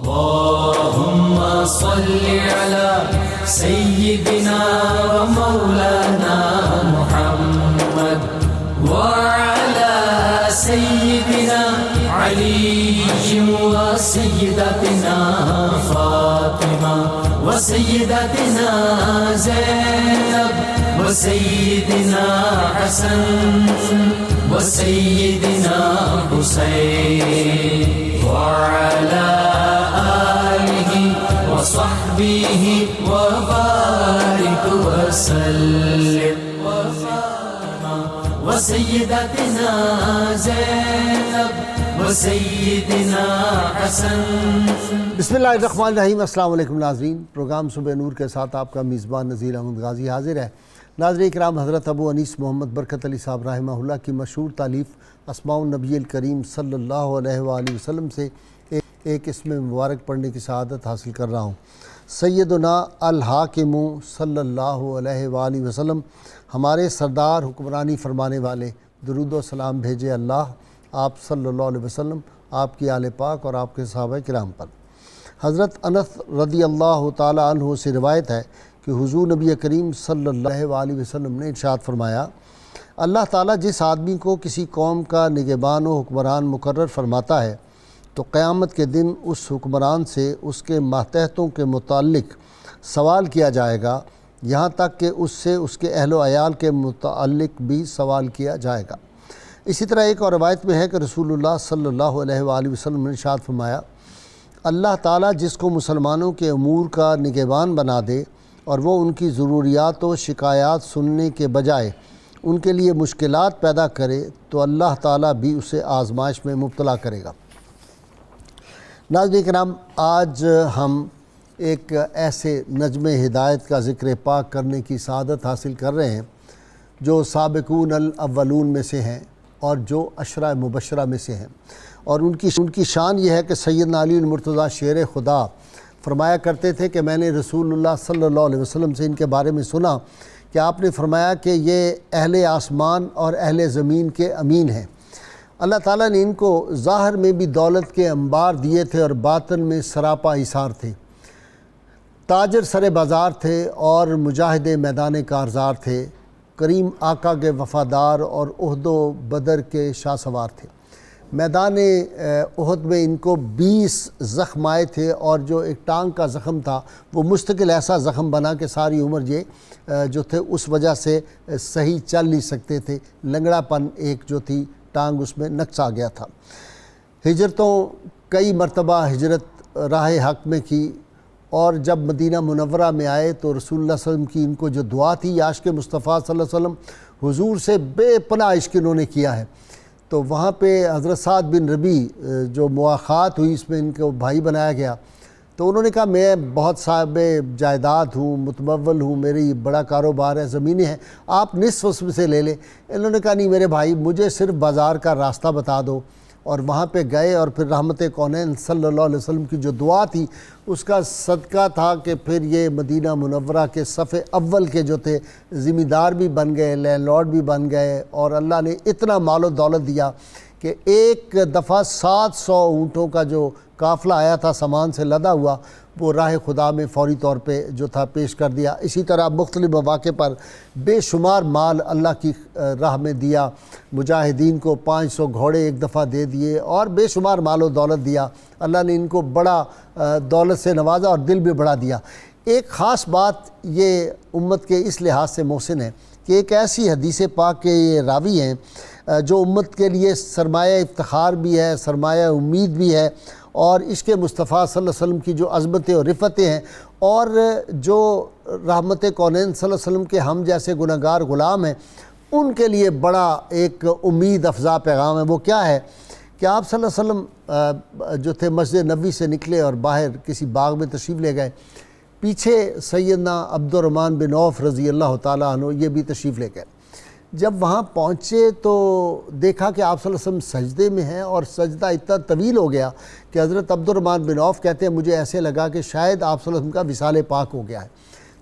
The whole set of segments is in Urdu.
اللهم صل على سيدنا ومولانا محمد وعلى سيدنا علي وسيدتنا فاطمة وسيدتنا زينب وسيدنا حسن وسيدنا حسين وعلى آله وصحبه وبارك وسلم وسيدتنا زينب وسيدنا حسن. بسم اللہ الرحمن الرحیم. السلام علیکم ناظرین. پروگرام صبح نور کے ساتھ آپ کا میزبان نذیر احمد غازی حاضر ہے. ناظرین کرام، حضرت ابو انیس محمد برکت علی صاحب رحمہ اللہ کی مشہور تالیف اسماء النبی الکریم صلی اللہ علیہ وآلہ وسلم سے ایک اسم مبارک پڑھنے کی سعادت حاصل کر رہا ہوں. سیدنا الحاکم صلی اللہ علیہ وآلہ وسلم، ہمارے سردار حکمرانی فرمانے والے، درود و سلام بھیجے اللہ آپ صلی اللہ علیہ وسلم، آپ کی آل پاک اور آپ کے صحابہ کرام پر. حضرت انس رضی اللہ تعالی عنہ سے روایت ہے کہ حضور نبی کریم صلی اللہ علیہ وسلم نے ارشاد فرمایا، اللہ تعالیٰ جس آدمی کو کسی قوم کا نگہبان و حکمران مقرر فرماتا ہے تو قیامت کے دن اس حکمران سے اس کے ماتحتوں کے متعلق سوال کیا جائے گا، یہاں تک کہ اس سے اس کے اہل و عیال کے متعلق بھی سوال کیا جائے گا. اسی طرح ایک اور روایت میں ہے کہ رسول اللہ صلی اللہ علیہ وآلہ وسلم نے ارشاد فرمایا، اللہ تعالیٰ جس کو مسلمانوں کے امور کا نگہبان بنا دے اور وہ ان کی ضروریات و شکایات سننے کے بجائے ان کے لیے مشکلات پیدا کرے تو اللہ تعالیٰ بھی اسے آزمائش میں مبتلا کرے گا. ناظرین کرام، آج ہم ایک ایسے نجم ہدایت کا ذکر پاک کرنے کی سعادت حاصل کر رہے ہیں جو سابقون الاولون میں سے ہیں اور جو عشرہ مبشرہ میں سے ہیں، اور ان کی شان یہ ہے کہ سیدنا علی المرتضیٰ شیر خدا فرمایا کرتے تھے کہ میں نے رسول اللہ صلی اللہ علیہ وسلم سے ان کے بارے میں سنا کہ آپ نے فرمایا کہ یہ اہل آسمان اور اہل زمین کے امین ہیں. اللہ تعالیٰ نے ان کو ظاہر میں بھی دولت کے انبار دیے تھے اور باطن میں سراپا ایثار تھے. تاجر سر بازار تھے اور مجاہد میدان کارزار تھے. کریم آقا کے وفادار اور احد و بدر کے شاہ سوار تھے. میدان احد میں ان کو 20 زخم آئے تھے اور جو ایک ٹانگ کا زخم تھا وہ مستقل ایسا زخم بنا کہ ساری عمر یہ جو تھے اس وجہ سے صحیح چل نہیں سکتے تھے. لنگڑا پن ایک جو تھی ٹانگ اس میں نقص آ گیا تھا. ہجرتوں کئی مرتبہ ہجرت راہ حق میں کی، اور جب مدینہ منورہ میں آئے تو رسول اللہ صلی اللہ علیہ وسلم کی ان کو جو دعا تھی، عاشق مصطفیٰ صلی اللہ علیہ وسلم، حضور سے بے پناہ عشق انہوں نے کیا ہے. تو وہاں پہ حضرت سعد بن ربیع جو مواخات ہوئی، اس میں ان کو بھائی بنایا گیا. تو انہوں نے کہا میں بہت صاحب جائیداد ہوں، متمول ہوں، میری بڑا کاروبار ہے، زمینیں ہیں، آپ نصف اس میں سے لے لیں. انہوں نے کہا نہیں میرے بھائی، مجھے صرف بازار کا راستہ بتا دو. اور وہاں پہ گئے اور پھر رحمت کونین صلی اللہ علیہ وسلم کی جو دعا تھی اس کا صدقہ تھا کہ پھر یہ مدینہ منورہ کے صف اول کے جو تھے ذمہ دار بھی بن گئے، لینڈ لارڈ بھی بن گئے، اور اللہ نے اتنا مال و دولت دیا کہ ایک دفعہ 700 اونٹوں کا جو قافلہ آیا تھا سامان سے لدا ہوا، وہ راہ خدا میں فوری طور پہ جو تھا پیش کر دیا. اسی طرح مختلف مواقع پر بے شمار مال اللہ کی راہ میں دیا. مجاہدین کو 500 گھوڑے ایک دفعہ دے دیے اور بے شمار مال و دولت دیا. اللہ نے ان کو بڑا دولت سے نوازا اور دل بھی بڑا دیا. ایک خاص بات یہ امت کے اس لحاظ سے محسن ہے کہ ایک ایسی حدیث پاک کے یہ راوی ہیں جو امت کے لیے سرمایہ افتخار بھی ہے، سرمایہ امید بھی ہے، اور عشق مصطفیٰ صلی اللہ علیہ وسلم کی جو عظمتیں اور رفتیں ہیں، اور جو رحمت کونین صلی اللہ علیہ وسلم کے ہم جیسے گنہگار غلام ہیں ان کے لیے بڑا ایک امید افزا پیغام ہے. وہ کیا ہے کہ آپ صلی اللہ علیہ وسلم جو تھے مسجد نبوی سے نکلے اور باہر کسی باغ میں تشریف لے گئے. پیچھے سیدنا عبد الرحمن بن عوف رضی اللہ تعالیٰ عنہ یہ بھی تشریف لے گئے. جب وہاں پہنچے تو دیکھا کہ آپ صلی اللہ علیہ وسلم سجدے میں ہیں، اور سجدہ اتنا طویل ہو گیا کہ حضرت عبد الرحمن بن عوف کہتے ہیں مجھے ایسے لگا کہ شاید آپ صلی اللہ علیہ وسلم کا وصال پاک ہو گیا ہے.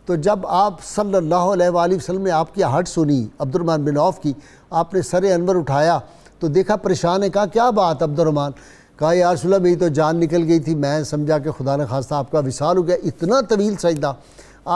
تو جب آپ صلی اللہ علیہ وآلہ وسلم نے آپ کی ہٹ سنی عبد الرحمن بن عوف کی، آپ نے سر انور اٹھایا تو دیکھا پریشان ہے. کہا کیا بات عبد الرحمن؟ کہا یا رسول اللہ میری تو جان نکل گئی تھی، میں سمجھا کہ خدا نے خواستہ آپ کا وصال ہو گیا، اتنا طویل سجدہ۔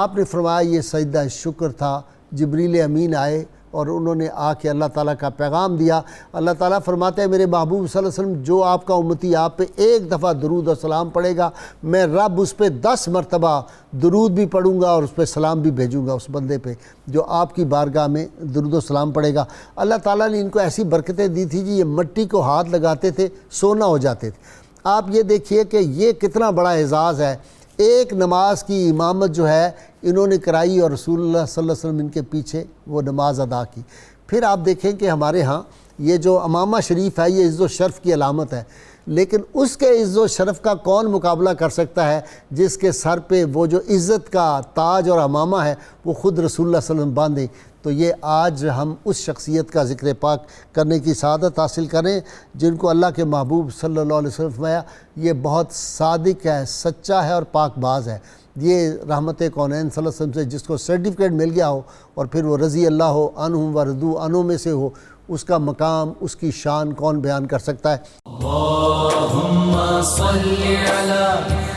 آپ نے فرمایا یہ سجدہ شکر تھا، جبریل امین آئے اور انہوں نے آ کے اللہ تعالیٰ کا پیغام دیا۔ اللہ تعالیٰ فرماتے ہیں میرے محبوب صلی اللہ علیہ وسلم جو آپ کا امتی آپ پہ ایک دفعہ درود و سلام پڑھے گا، میں رب اس پہ 10 مرتبہ درود بھی پڑھوں گا اور اس پہ سلام بھی بھیجوں گا اس بندے پہ جو آپ کی بارگاہ میں درود و سلام پڑھے گا۔ اللہ تعالیٰ نے ان کو ایسی برکتیں دی تھی جی، یہ مٹی کو ہاتھ لگاتے تھے سونا ہو جاتے تھے۔ آپ یہ دیکھیے کہ یہ کتنا بڑا اعزاز ہے، ایک نماز کی امامت جو ہے انہوں نے کرائی اور رسول اللہ صلی اللہ علیہ وسلم ان کے پیچھے وہ نماز ادا کی۔ پھر آپ دیکھیں کہ ہمارے ہاں یہ جو امامہ شریف ہے یہ عز و شرف کی علامت ہے، لیکن اس کے عز و شرف کا کون مقابلہ کر سکتا ہے جس کے سر پہ وہ جو عزت کا تاج اور امامہ ہے وہ خود رسول اللہ صلی اللہ علیہ وسلم باندھیں۔ تو یہ آج ہم اس شخصیت کا ذکر پاک کرنے کی سعادت حاصل کریں جن کو اللہ کے محبوب صلی اللہ علیہ وسلم فرمایا یہ بہت صادق ہے، سچا ہے اور پاک باز ہے۔ یہ رحمت کونین صلی اللہ علیہ وسلم سے جس کو سرٹیفکیٹ مل گیا ہو اور پھر وہ رضی اللہ عنہم و رضوا عنہ میں سے ہو، اس کا مقام، اس کی شان کون بیان کر سکتا ہے؟ اللہم صلی علی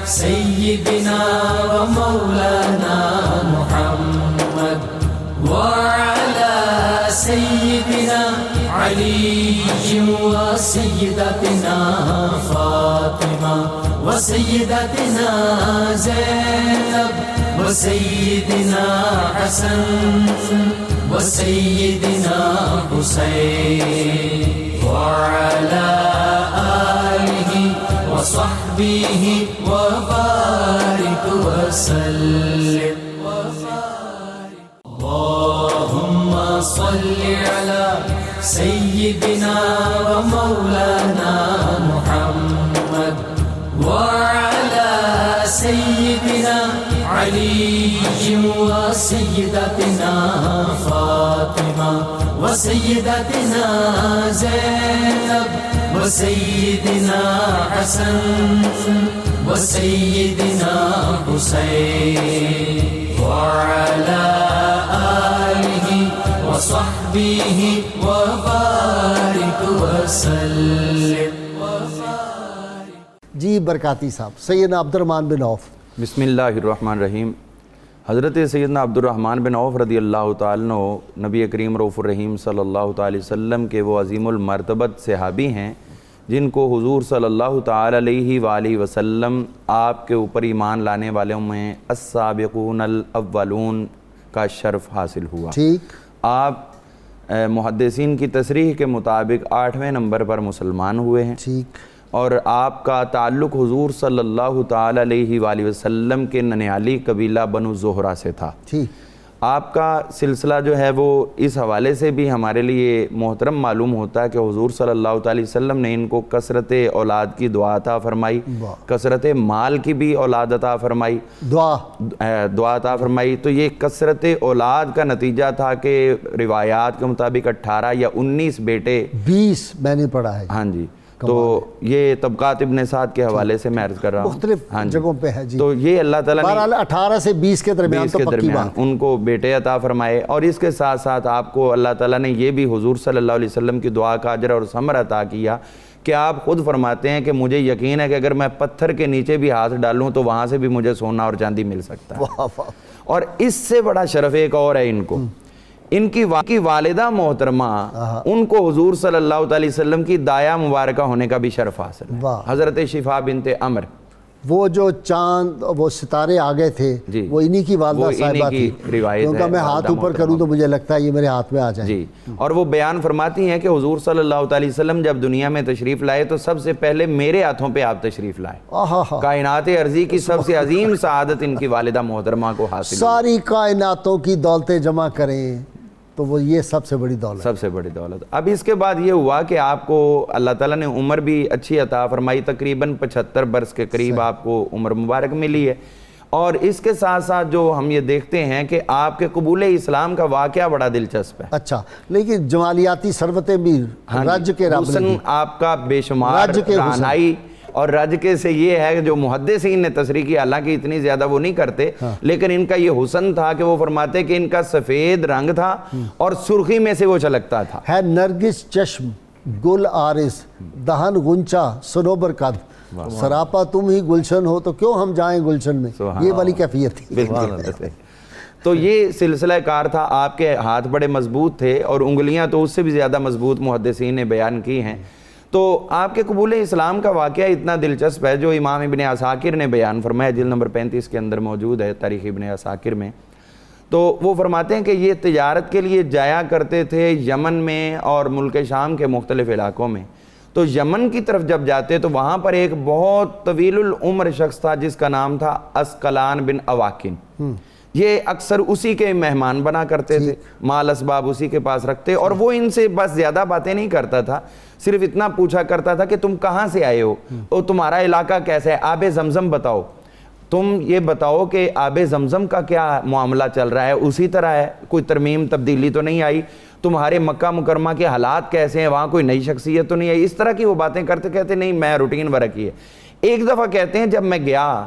سیدنا و مولانا محمد وعلى سيدنا علي وسيدتنا فاطمة وسيدتنا زينب وسيدنا حسن وسيدنا حسين وعلى آله وصحبه وبارك وسلم۔ اللهم صل على سيدنا ومولانا محمد وعلى سيدنا علي وسيدتنا فاطمة وسيدتنا زينب وسيدنا حسن وسيدنا حسين وعلى آله وصحبه وبارك وسلم۔ جی برکاتی صاحب، سیدنا عبد الرحمن بن عوف۔ بسم اللہ الرحمن الرحیم۔ حضرت سیدنا عبد الرحمن بن عوف رضی اللہ تعالیٰ عنہ نبی کریم رؤوف الرحیم صلی اللہ تعالی وسلم کے وہ عظیم المرتبت صحابی ہیں جن کو حضور صلی اللہ تعالی علیہ وآلہ وسلم آپ کے اوپر ایمان لانے والوں میں السابقون الاولون کا شرف حاصل ہوا۔ ٹھیک، آپ محدثین کی تصریح کے مطابق 8ویں نمبر پر مسلمان ہوئے ہیں، ٹھیک، اور آپ کا تعلق حضور صلی اللہ تعالی علیہ وآلہ وسلم کے ننیالی قبیلہ بنو زہرہ سے تھا۔ ٹھیک، آپ کا سلسلہ جو ہے وہ اس حوالے سے بھی ہمارے لیے محترم معلوم ہوتا ہے کہ حضور صلی اللہ تعالی وسلم نے ان کو کثرت اولاد کی دعا عطا فرمائی، کثرت مال کی بھی اولاد عطا فرمائی، دعا عطا فرمائی۔ تو یہ کثرت اولاد کا نتیجہ تھا کہ روایات کے مطابق 18 یا 19 بیٹے، 20 میں نے پڑھا ہے۔ ہاں جی، تو یہ طبقات ابن سعد کے حوالے سے میں عرض کر رہا ہوں، مختلف جگہوں پہ ہے جی۔ تو یہ اللہ تعالیٰ نے 18 سے 20 کے درمیان تو پکی بات ان کو بیٹے عطا فرمائے، اور اس کے ساتھ ساتھ آپ کو اللہ تعالیٰ نے یہ بھی حضور صلی اللہ علیہ وسلم کی دعا کا اجر اور ثمر عطا کیا کہ آپ خود فرماتے ہیں کہ مجھے یقین ہے کہ اگر میں پتھر کے نیچے بھی ہاتھ ڈالوں تو وہاں سے بھی مجھے سونا اور چاندی مل سکتا ہے۔ اور اس سے بڑا شرف ایک اور ہے ان کو، ان کی والدہ محترمہ، ان کو حضور صلی اللہ علیہ وسلم کی دایا مبارکہ ہونے کا بھی شرف حاصل ہے۔ حضرت شفا بنت عمر، وہ جو چاند وہ ستارے آ گئے تھے وہ انہی کی والدہ صاحبہ تھی، کیونکہ میں ہاتھ اوپر کروں تو مجھے لگتا ہے یہ میرے ہاتھ میں آ جائیں جی۔ اور وہ بیان فرماتی ہیں کہ حضور صلی اللہ علیہ وسلم جب دنیا میں تشریف لائے تو سب سے پہلے میرے ہاتھوں پہ آپ تشریف لائے۔ کائنات ارضی کی سب سے عظیم سعادت ان کی والدہ محترمہ کو حاصل، ساری کائناتوں کی دولتیں جمع کریں تو وہ یہ سب سے بڑی دولت، سب سے بڑی دولت۔ اب اس کے بعد یہ ہوا کہ آپ کو اللہ تعالیٰ نے عمر بھی اچھی عطا فرمائی، تقریباً 75 برس کے قریب آپ کو عمر مبارک ملی ہے۔ اور اس کے ساتھ ساتھ جو ہم یہ دیکھتے ہیں کہ آپ کے قبول اسلام کا واقعہ بڑا دلچسپ ہے۔ اچھا، لیکن جمالیاتی ثروتیں بھی رج کے حسن آپ کا بے شمار، رعنائی اور رج کے سے یہ ہے کہ جو محدثین نے تصریح کی، حالانکہ اتنی زیادہ وہ نہیں کرتے، لیکن ان کا یہ حسن تھا کہ وہ فرماتے کہ ان کا سفید رنگ تھا اور سرخی میں سے وہ چلکتا تھا، ہے نرگس چشم، گل عارض دہن غنچہ صنوبر قد سراپا تم ہی گلشن ہو تو کیوں ہم جائیں گلشن میں، یہ والی کیفیت تھی۔ بالکل۔ تو یہ سلسلہ کار تھا، آپ کے ہاتھ بڑے مضبوط تھے اور انگلیاں تو اس سے بھی زیادہ مضبوط محدثین نے بیان کی ہیں۔ تو آپ کے قبول اسلام کا واقعہ اتنا دلچسپ ہے جو امام ابن عساکر نے بیان فرمایا، جلد نمبر 35 کے اندر موجود ہے تاریخ ابن عساکر میں۔ تو وہ فرماتے ہیں کہ یہ تجارت کے لیے جایا کرتے تھے یمن میں اور ملک شام کے مختلف علاقوں میں۔ تو یمن کی طرف جب جاتے تو وہاں پر ایک بہت طویل العمر شخص تھا جس کا نام تھا اسقلان بن اواکن۔ یہ اکثر اسی کے مہمان بنا کرتے تھے، مال اسباب اسی کے پاس رکھتے، اور وہ ان سے بس زیادہ باتیں نہیں کرتا تھا، صرف اتنا پوچھا کرتا تھا کہ تم کہاں سے آئے ہو اور تمہارا علاقہ کیسا ہے، آب زمزم بتاؤ، تم یہ بتاؤ کہ آب زمزم کا کیا معاملہ چل رہا ہے، اسی طرح ہے، کوئی ترمیم تبدیلی تو نہیں آئی، تمہارے مکہ مکرمہ کے حالات کیسے ہیں، وہاں کوئی نئی شخصیت تو نہیں ہے، اس طرح کی وہ باتیں کرتے کہتے نہیں میں روٹین ورک ہی ہے۔ ایک دفعہ کہتے ہیں جب میں گیا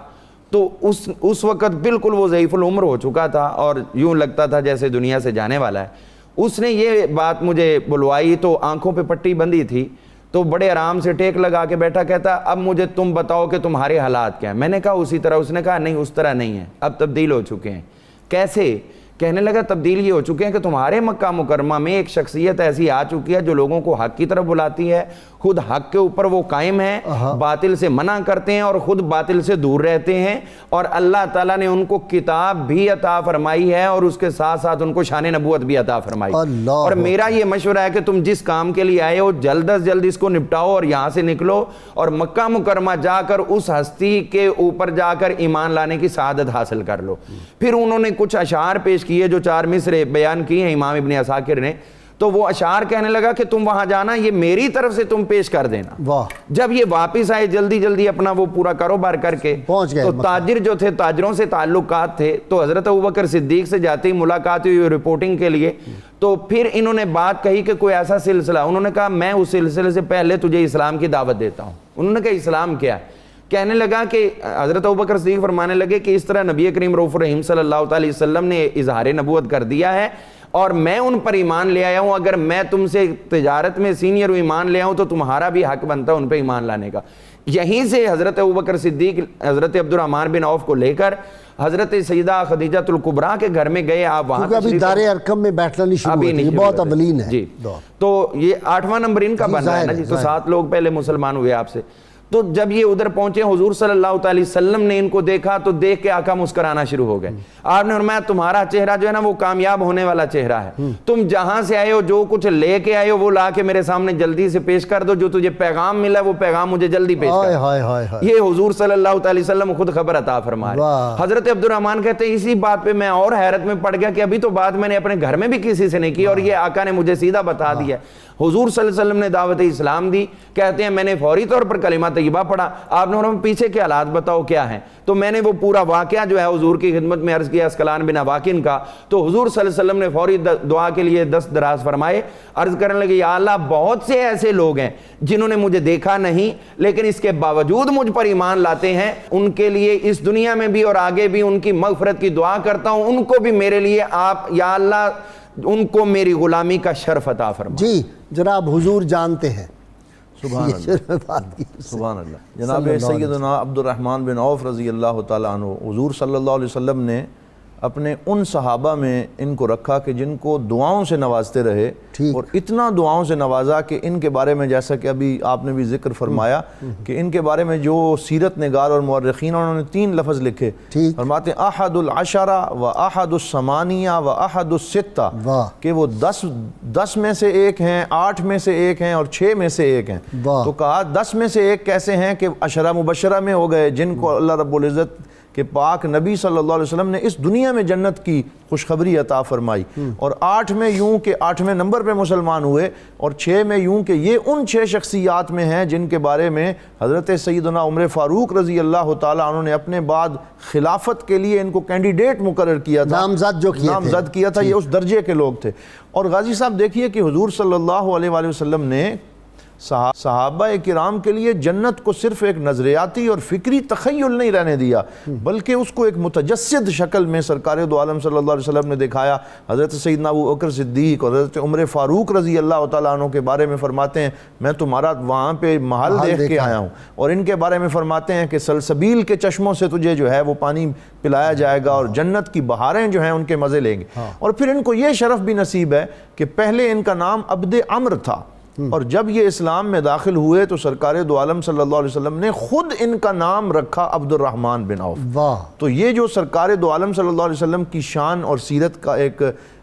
تو اس وقت بالکل وہ ضعیف العمر ہو چکا تھا اور یوں لگتا تھا جیسے دنیا سے جانے والا ہے۔ اس نے یہ بات مجھے بلوائی تو آنکھوں پہ پٹی بندھی تھی، تو بڑے آرام سے ٹیک لگا کے بیٹھا، کہتا اب مجھے تم بتاؤ کہ تمہارے حالات کیا ہیں۔ میں نے کہا اسی طرح۔ اس نے کہا نہیں اس طرح نہیں ہے، اب تبدیل ہو چکے ہیں۔ کیسے؟ کہنے لگا تبدیل یہ ہو چکے ہیں کہ تمہارے مکہ مکرمہ میں ایک شخصیت ایسی آ چکی ہے جو لوگوں کو حق کی طرف بلاتی ہے، خود حق کے اوپر وہ قائم ہیں، باطل سے منع کرتے ہیں اور خود باطل سے دور رہتے ہیں، اور اللہ تعالیٰ نے ان کو کتاب بھی عطا فرمائی ہے اور اس کے ساتھ ساتھ ان کو شان نبوت بھی عطا فرمائی۔ اور میرا یہ مشورہ ہے کہ تم جس کام کے لیے آئے ہو جلد از جلد اس کو نپٹاؤ اور یہاں سے نکلو اور مکہ مکرمہ جا کر اس ہستی کے اوپر جا کر ایمان لانے کی سعادت حاصل کر لو۔ پھر انہوں نے کچھ اشعار پیش کیے جو 4 مصرے بیان کی ہیں امام ابن عساکر نے، تو وہ اشعار کہنے لگا کہ تم وہاں جانا، یہ میری طرف سے تم پیش کر دینا۔ واہ۔ جب یہ واپس آئے جلدی جلدی اپنا وہ پورا کاروبار کر کے پہنچ گئے تو تاجر جو تھے، تاجروں سے تعلقات تھے، تو حضرت ابوبکر صدیق سے جاتے ہی ملاقات ہوئی رپورٹنگ کے لیے، تو پھر انہوں نے بات کہی کہ کوئی ایسا سلسلہ، انہوں نے کہا میں اس سلسلے سے پہلے تجھے اسلام کی دعوت دیتا ہوں۔ انہوں نے کہا اسلام کیا ہے؟ کہنے لگا کہ حضرت ابوبکر صدیق فرمانے لگے کہ اس طرح نبی کریم رؤوف الرحیم صلی اللہ علیہ وسلم نے اظہار نبوت کر دیا ہے اور میں ان پر ایمان لے آیا ہوں، اگر میں تم سے تجارت میں سینئر ایمان لے آؤں تو تمہارا بھی حق بنتا ہے ان پہ ایمان لانے کا۔ یہیں سے حضرت ابوبکر صدیق حضرت عبد الرحمن بن عوف کو لے کر حضرت سیدہ خدیجہ الکبریٰ کے گھر میں گئے۔ آپ وہاں کیونکہ ابھی دار ارقم میں بیٹھنا نہیں شروع ہوئی، یہ بہت اولین ہے جی۔ تو یہ 8واں نمبر ان کا بن رہا ہے نا جی، تو 7 لوگ پہلے مسلمان ہوئے آپ سے۔ تو جب یہ ادھر پہنچے حضور صلی اللہ علیہ وسلم نے ان کو دیکھا تو دیکھ کے آقا مسکرانا شروع ہو گئے۔ آپ نے فرمایا تمہارا چہرہ جو ہے نا وہ کامیاب ہونے والا چہرہ ہے، تم جہاں سے آئے ہو جو کچھ لے کے آئے ہو وہ لا کے میرے سامنے جلدی سے پیش کر دو، جو تجھے پیغام ملا وہ پیغام مجھے جلدی پیش کر۔ یہ حضور صلی اللہ علیہ وسلم خود خبر عطا فرمائے۔ حضرت عبد الرحمن کہتے ہیں اسی بات پہ میں اور حیرت میں پڑ گیا کہ ابھی تو بات میں نے اپنے گھر میں بھی کسی سے نہیں کی اور یہ آقا نے مجھے سیدھا بتا دیا۔ حضور صلی اللہ علیہ وسلم نے دعوت اسلام دی، کہتے ہیں میں نے فوری طور پر کلمہ طیبہ پڑھا۔ آپ نے فرمایا پیچھے کے حالات بتاؤ کیا ہیں، تو میں نے وہ پورا واقعہ جو ہے حضور کی خدمت میں عرض کیا اسقلان بن اواکن کا، تو حضور صلی اللہ علیہ وسلم نے فوری دعا کے لیے دست دراز فرمائے، عرض کرنے لگے یا اللہ بہت سے ایسے لوگ ہیں جنہوں نے مجھے دیکھا نہیں لیکن اس کے باوجود مجھ پر ایمان لاتے ہیں، ان کے لیے اس دنیا میں بھی اور آگے بھی ان کی مغفرت کی دعا کرتا ہوں، ان کو بھی میرے لیے آپ یا اللہ ان کو میری غلامی کا شرف عطا فرما۔ جی جناب حضور جانتے ہیں۔ سبحان اللہ سبحان اللہ۔ جناب سیدنا عبد الرحمن بن عوف رضی اللہ تعالیٰ عنہ، حضور صلی اللہ علیہ وسلم نے اپنے ان صحابہ میں ان کو رکھا کہ جن کو دعاؤں سے نوازتے رہے، اور اتنا دعاؤں سے نوازا کہ ان کے بارے میں جیسا کہ ابھی آپ نے بھی ذکر فرمایا کہ ان کے بارے میں جو سیرت نگار اور مورخین انہوں نے 3 لفظ لکھے، فرماتے ہیں احد العشرہ و احد الثمانیہ و احد الستہ، کہ وہ 10 میں سے ایک ہیں، 8 میں سے ایک ہیں اور 6 میں سے ایک ہیں۔ تو کہا 10 میں سے ایک کیسے ہیں کہ عشرہ مبشرہ میں ہو گئے جن کو اللہ رب العزت کہ پاک نبی صلی اللہ علیہ وسلم نے اس دنیا میں جنت کی خوشخبری عطا فرمائی، اور 8 میں یوں کہ 8ویں نمبر پہ مسلمان ہوئے، اور 6 میں یوں کہ یہ ان 6 شخصیات میں ہیں جن کے بارے میں حضرت سیدنا عمر فاروق رضی اللہ تعالیٰ عنہ نے اپنے بعد خلافت کے لیے ان کو کینڈیڈیٹ مقرر کیا تھا، نامزد کیا تھا، یہ اس درجے کے لوگ تھے۔ اور غازی صاحب دیکھیے کہ حضور صلی اللہ علیہ وسلم نے صحابہ کرام کے لیے جنت کو صرف ایک نظریاتی اور فکری تخیل نہیں رہنے دیا، بلکہ اس کو ایک متجسد شکل میں سرکار دو عالم صلی اللہ علیہ وسلم نے دکھایا۔ حضرت سیدنا ابو بکر صدیق اور حضرت عمر فاروق رضی اللہ تعالیٰ عنہ کے بارے میں فرماتے ہیں میں تمہارا وہاں پہ محل دیکھ کے آیا ہوں، اور ان کے بارے میں فرماتے ہیں کہ سلسبیل کے چشموں سے تجھے جو ہے وہ پانی پلایا جائے گا اور جنت کی بہاریں جو ہیں ان کے مزے لیں گے۔ اور پھر ان کو یہ شرف بھی نصیب ہے کہ پہلے ان کا نام عبد عمر تھا، اور جب یہ اسلام میں داخل ہوئے تو سرکار دو عالم صلی اللہ علیہ وسلم نے خود ان کا نام رکھا عبد الرحمن بن عوف۔ تو یہ جو سرکار دو عالم صلی اللہ علیہ وسلم کی شان اور سیرت کا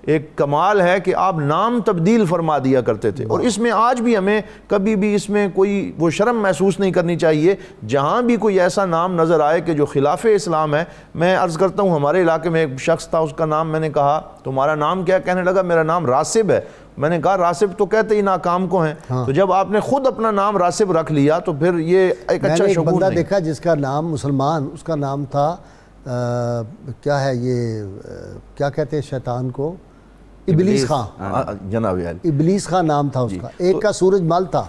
ایک کمال ہے کہ آپ نام تبدیل فرما دیا کرتے تھے، اور اس میں آج بھی ہمیں کبھی بھی اس میں کوئی وہ شرم محسوس نہیں کرنی چاہیے۔ جہاں بھی کوئی ایسا نام نظر آئے کہ جو خلاف اسلام ہے، میں عرض کرتا ہوں ہمارے علاقے میں ایک شخص تھا، اس کا نام میں نے کہا تمہارا نام کیا؟ کہنے لگا میرا نام راسب ہے۔ میں نے کہا راسب تو کہتے ہی ناکام کو ہیں، تو جب آپ نے خود اپنا نام راسب رکھ لیا تو پھر یہ ایک اچھا شگون نہیں۔ بندہ دیکھا جس کا نام مسلمان، اس کا نام تھا کیا ہے یہ کیا کہتے ہیں شیطان کو؟ ابلیس خان، جناب ابلیس خان نام تھا اس کا، ایک کا سورج مل تھا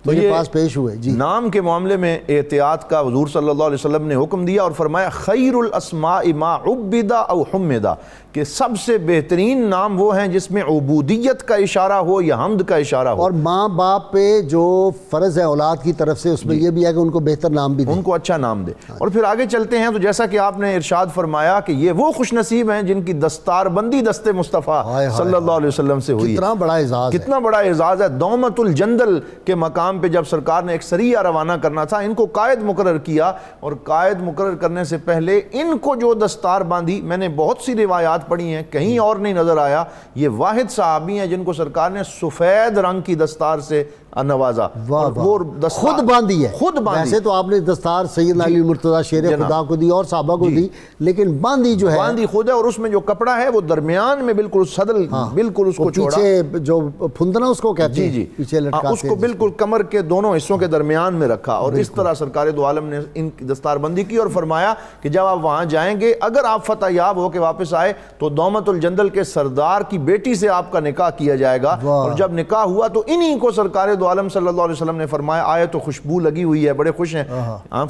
میرے پاس پیش ہوئے۔ جی نام کے معاملے میں احتیاط کا حضور صلی اللہ علیہ وسلم نے حکم دیا اور فرمایا خیر الاسماء ما عبد او حمد، کہ سب سے بہترین نام وہ ہیں جس میں عبودیت کا اشارہ ہو یا حمد کا اشارہ ہو، اور ماں باپ پہ جو فرض ہے اولاد کی طرف سے اس میں یہ بھی ہے کہ ان کو بہتر نام بھی دے، ان کو اچھا نام دے۔ اور پھر آگے چلتے ہیں تو جیسا کہ آپ نے ارشاد فرمایا کہ یہ وہ خوش نصیب ہیں جن کی دستار بندی دست مصطفیٰ صلی اللہ علیہ وسلم سے ہوئی۔ کتنا بڑا اعزاز، کتنا بڑا اعزاز ہے۔ دومت الجندل کے مقام پہ جب سرکار نے ایک سریہ روانہ کرنا تھا، ان کو قائد مقرر کیا، اور قائد مقرر کرنے سے پہلے ان کو جو دستار باندھی، میں نے بہت سی روایات پڑھی ہیں، کہیں اور نہیں نظر آیا، یہ واحد صحابی ہیں جن کو سرکار نے سفید رنگ کی دستار سے نوازا، وہ خود باندھی ہے۔ خود باندھی۔ ویسے تو آپ نے دستار سیدنا علی المرتضیٰ شیر خدا کو دی اور صحابہ کو دی، لیکن باندھی جو ہے باندھی خود ہے، اور اس میں جو کپڑا ہے وہ درمیان میں بالکل صدل بالکل اس کو چھوڑا، پیچھے جو پھندنا اس کو کہتے ہیں، پیچھے لٹکاتے ہیں، اس کو بالکل کمر کے دونوں حصوں کے درمیان میں رکھا، اور اس طرح سرکار دو عالم نے ان کی دستار بندی کی، اور فرمایا کہ جب آپ وہاں جائیں گے، اگر آپ فتح یاب ہو کے واپس آئے تو دومت الجندل کے سردار کی بیٹی سے آپ کا نکاح کیا جائے گا، اور جب نکاح ہوا تو انہی کو سرکار دو عالم صلی اللہ علیہ وسلم نے فرمایا آئے تو خوشبو لگی ہوئی ہے، بڑے خوش ہیں۔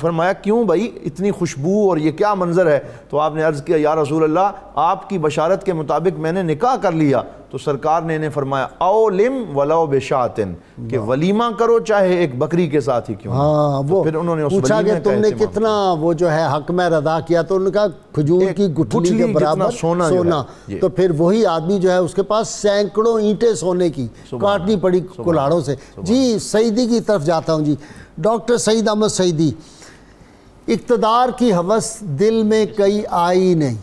فرمایا کیوں بھائی اتنی خوشبو اور یہ کیا منظر ہے؟ تو آپ نے عرض کیا یا رسول اللہ آپ کی بشارت کے مطابق میں نے نکاح کر لیا۔ تو سرکار نے انہیں فرمایا اولم ولو بشاتن، کہ ولیمہ کرو چاہے ایک بکری کے ساتھ ہی کیوں۔ وہ پھر انہوں نے پوچھا کہ تم نے کتنا وہ جو ہے حق میں ادا کیا، تو انہوں نے کہا کھجور کی گٹھلی کے برابر سونا۔ تو پھر وہی آدمی جو ہے اس کے پاس سینکڑوں اینٹیں سونے کی کاٹنی پڑی کلاڑوں سے۔ جی سعیدی کی طرف جاتا ہوں۔ جی ڈاکٹر سعید احمد سعیدی، اقتدار کی ہوس دل میں کئی آئی نہیں،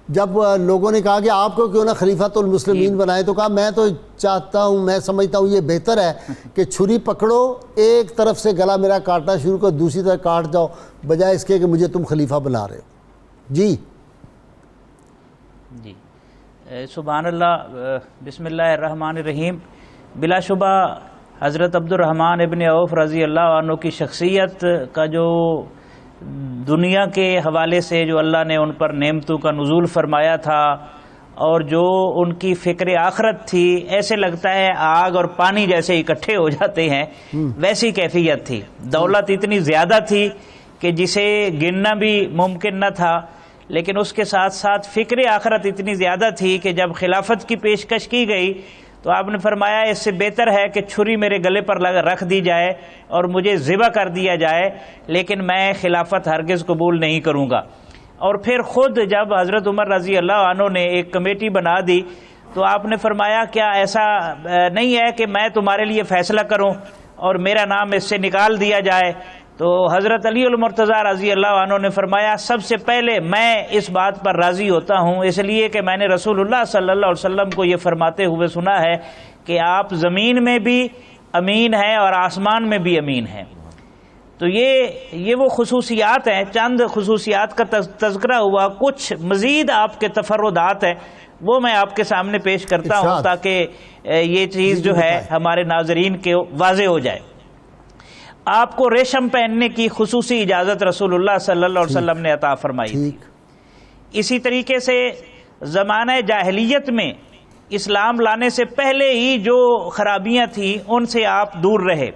جب لوگوں نے کہا کہ آپ کو کیوں نہ خلیفۃ المسلمین بنائے تو کہا میں تو چاہتا ہوں، میں سمجھتا ہوں یہ بہتر ہے کہ چھری پکڑو، ایک طرف سے گلا میرا کاٹنا شروع کرو، دوسری طرف کاٹ جاؤ، بجائے اس کے کہ مجھے تم خلیفہ بنا رہے ہو۔ جی سبحان اللہ، بسم اللہ الرحمن الرحیم۔ بلا شبہ حضرت عبد الرحمن ابن عوف رضی اللہ عنہ کی شخصیت کا جو دنیا کے حوالے سے جو اللہ نے ان پر نعمتوں کا نزول فرمایا تھا، اور جو ان کی فکر آخرت تھی، ایسے لگتا ہے آگ اور پانی جیسے اکٹھے ہو جاتے ہیں، ویسی کیفیت تھی۔ دولت اتنی زیادہ تھی کہ جسے گننا بھی ممکن نہ تھا، لیکن اس کے ساتھ ساتھ فکر آخرت اتنی زیادہ تھی کہ جب خلافت کی پیشکش کی گئی تو آپ نے فرمایا اس سے بہتر ہے کہ چھری میرے گلے پر رکھ دی جائے اور مجھے ذبح کر دیا جائے، لیکن میں خلافت ہرگز قبول نہیں کروں گا۔ اور پھر خود جب حضرت عمر رضی اللہ عنہ نے ایک کمیٹی بنا دی تو آپ نے فرمایا کیا ایسا نہیں ہے کہ میں تمہارے لیے فیصلہ کروں اور میرا نام اس سے نکال دیا جائے؟ تو حضرت علی المرتضیٰ رضی اللہ عنہ نے فرمایا سب سے پہلے میں اس بات پر راضی ہوتا ہوں، اس لیے کہ میں نے رسول اللہ صلی اللہ علیہ وسلم کو یہ فرماتے ہوئے سنا ہے کہ آپ زمین میں بھی امین ہیں اور آسمان میں بھی امین ہیں۔ تو یہ وہ خصوصیات ہیں، چند خصوصیات کا تذکرہ ہوا، کچھ مزید آپ کے تفردات ہیں وہ میں آپ کے سامنے پیش کرتا ہوں تاکہ یہ چیز جو ہے ہمارے ناظرین کے واضح ہو جائے۔ آپ کو ریشم پہننے کی خصوصی اجازت رسول اللہ صلی اللہ علیہ وسلم نے عطا فرمائی تھی۔ اسی طریقے سے زمانہ جاہلیت میں اسلام لانے سے پہلے ہی جو خرابیاں تھیں ان سے آپ دور رہے۔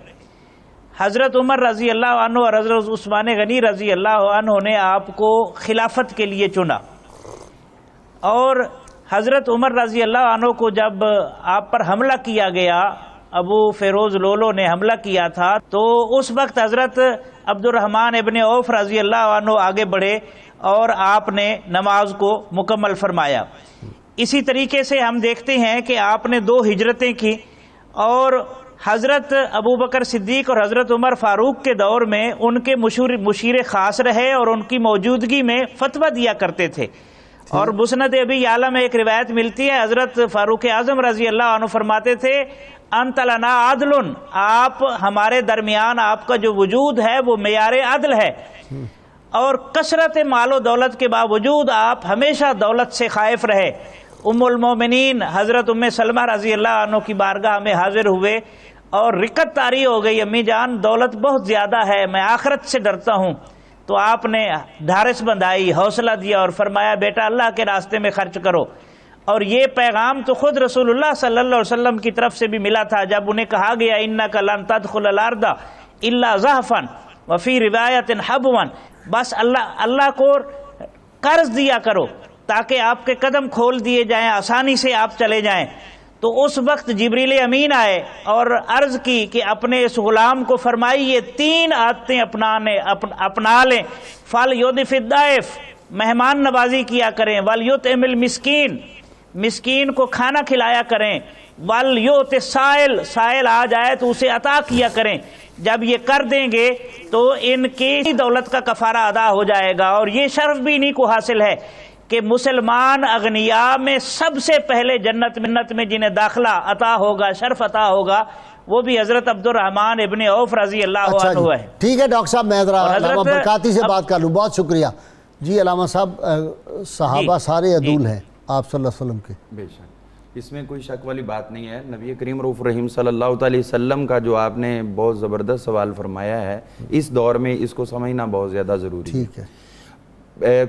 حضرت عمر رضی اللہ عنہ اور حضرت عثمان غنی رضی اللہ عنہ نے آپ کو خلافت کے لیے چنا، اور حضرت عمر رضی اللہ عنہ کو جب آپ پر حملہ کیا گیا، ابو فیروز لولو نے حملہ کیا تھا، تو اس وقت حضرت عبد الرحمن ابن عوف رضی اللہ عنہ آگے بڑھے اور آپ نے نماز کو مکمل فرمایا۔ اسی طریقے سے ہم دیکھتے ہیں کہ آپ نے 2 ہجرتیں کی، اور حضرت ابو بکر صدیق اور حضرت عمر فاروق کے دور میں ان کے مشیر خاص رہے اور ان کی موجودگی میں فتویٰ دیا کرتے تھے۔ اور مسند ابی یعلا میں ایک روایت ملتی ہے، حضرت فاروق اعظم رضی اللہ عنہ فرماتے تھے انت لنا عدل، آپ ہمارے درمیان آپ کا جو وجود ہے وہ معیار عدل ہے، اور کثرت مال و دولت کے باوجود آپ ہمیشہ دولت سے خائف رہے۔ ام المومنین حضرت ام سلمہ رضی اللہ عنہ کی بارگاہ میں حاضر ہوئے اور رکت طاری ہو گئی، امی جان دولت بہت زیادہ ہے، میں آخرت سے ڈرتا ہوں۔ تو آپ نے ڈھارس بندھائی، حوصلہ دیا اور فرمایا بیٹا اللہ کے راستے میں خرچ کرو۔ اور یہ پیغام تو خود رسول اللہ صلی اللہ علیہ وسلم کی طرف سے بھی ملا تھا، جب انہیں کہا گیا انک لن تدخل الارض الا زحفا وفی روایت حبوا، بس اللہ کو قرض دیا کرو تاکہ آپ کے قدم کھول دیے جائیں، آسانی سے آپ چلے جائیں۔ تو اس وقت جبریل امین آئے اور عرض کی کہ اپنے اس غلام کو فرمائیے 3 عادتیں اپنا لیں، فَلْيُضِفِ الضَّيْفَ، مہمان نوازی کیا کریں، وَلْيُطْعِمِ الْمِسْكِينَ، مسکین کو کھانا کھلایا کریں، وَلْيُؤْتِ السَّائِلَ، سائل آ جائے تو اسے عطا کیا کریں۔ جب یہ کر دیں گے تو ان کی دولت کا کفارہ ادا ہو جائے گا۔ اور یہ شرف بھی انہی کو حاصل ہے کہ مسلمان اغنیاء میں سب سے پہلے جنت منت میں جنہیں داخلہ عطا ہوگا، شرف عطا ہوگا، وہ بھی حضرت عبد الرحمن ابن عوف رضی اللہ عنہ ہے۔ ٹھیک ہے ڈاکٹر صاحب، میں ذرا علامہ برکاتی سے بات کر لوں۔ بہت شکریہ جی علامہ صاحب، صحابہ سارے عدول ہیں آپ صلی اللہ علیہ وسلم کے؟ بے شک، اس میں کوئی شک والی بات نہیں ہے۔ نبی کریم رؤوف رحیم صلی اللہ علیہ وسلم کا جو آپ نے بہت زبردست سوال فرمایا ہے، اس دور میں اس کو سمجھنا بہت زیادہ ضروری ہے۔ ٹھیک ہے،